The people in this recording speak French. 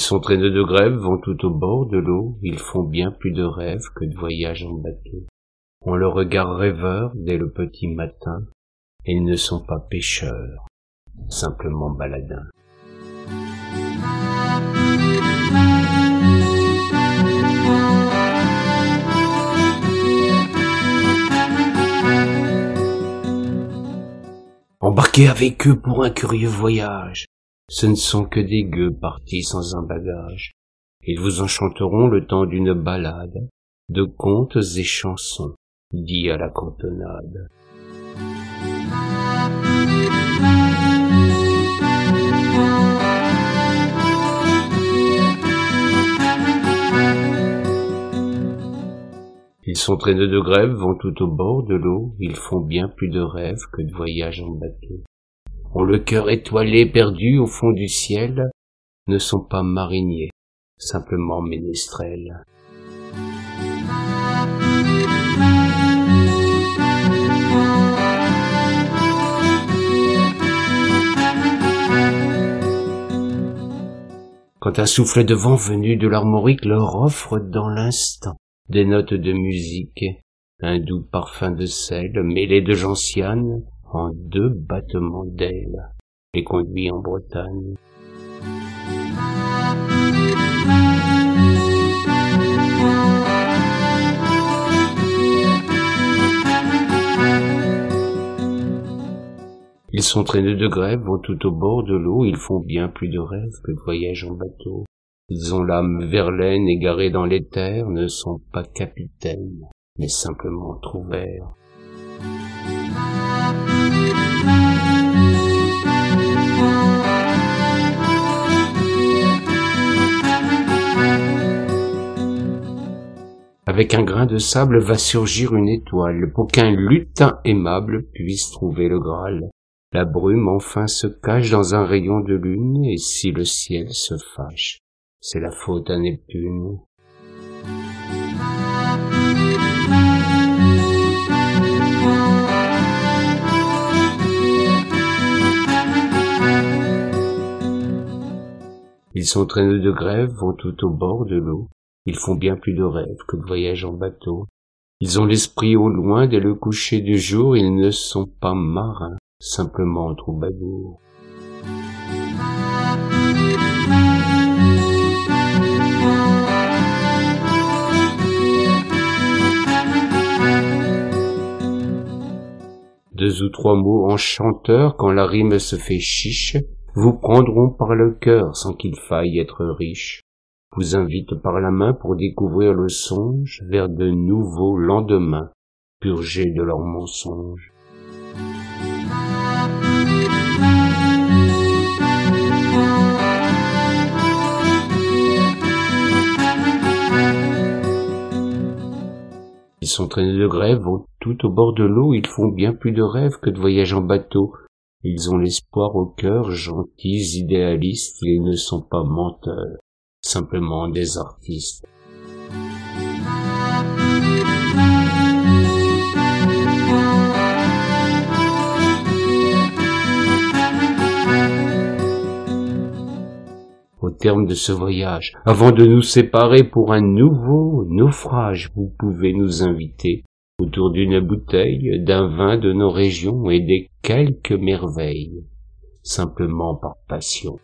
sont traînés de grève, vont tout au bord de l'eau, ils font bien plus de rêves que de voyages en bateau. On le regarde rêveur dès le petit matin, et ils ne sont pas pêcheurs, simplement baladins. Embarquez avec eux pour un curieux voyage. Ce ne sont que des gueux partis sans un bagage. Ils vous enchanteront le temps d'une balade, de contes et chansons, dits à la cantonade. Ils sont traînés de grève, vont tout au bord de l'eau, ils font bien plus de rêves que de voyages en bateau. Ont le cœur étoilé, perdu au fond du ciel, ne sont pas mariniers, simplement ménestrels. Quand un soufflet de vent venu de l'Armorique leur offre dans l'instant des notes de musique, un doux parfum de sel mêlé de gentiane, en 2 battements d'ailes, les conduit en Bretagne. Ils sont traînés de grève, vont tout au bord de l'eau, ils font bien plus de rêves que de voyages en bateau. Ils ont l'âme Verlaine égarée dans les terres, ne sont pas capitaines, mais simplement trouverts. Avec un grain de sable va surgir une étoile, pour qu'un lutin aimable puisse trouver le Graal. La brume enfin se cache dans un rayon de lune, et si le ciel se fâche, c'est la faute à Neptune. Ils sont traînés de grève, vont tout au bord de l'eau, ils font bien plus de rêves que de voyages en bateau. Ils ont l'esprit au loin dès le coucher du jour, ils ne sont pas marins, simplement troubadours. Deux ou trois mots enchanteurs, quand la rime se fait chiche, vous prendront par le cœur sans qu'il faille être riche, vous invitent par la main pour découvrir le songe vers de nouveaux lendemains, purgés de leurs mensonges. Ils sont traînés de grève, vont tout au bord de l'eau, ils font bien plus de rêves que de voyages en bateau. Ils ont l'espoir au cœur, gentils, idéalistes, ils ne sont pas menteurs, simplement des artistes. Au terme de ce voyage, avant de nous séparer pour un nouveau naufrage, vous pouvez nous inviter autour d'une bouteille, d'un vin de nos régions et des quelques merveilles, simplement par passion.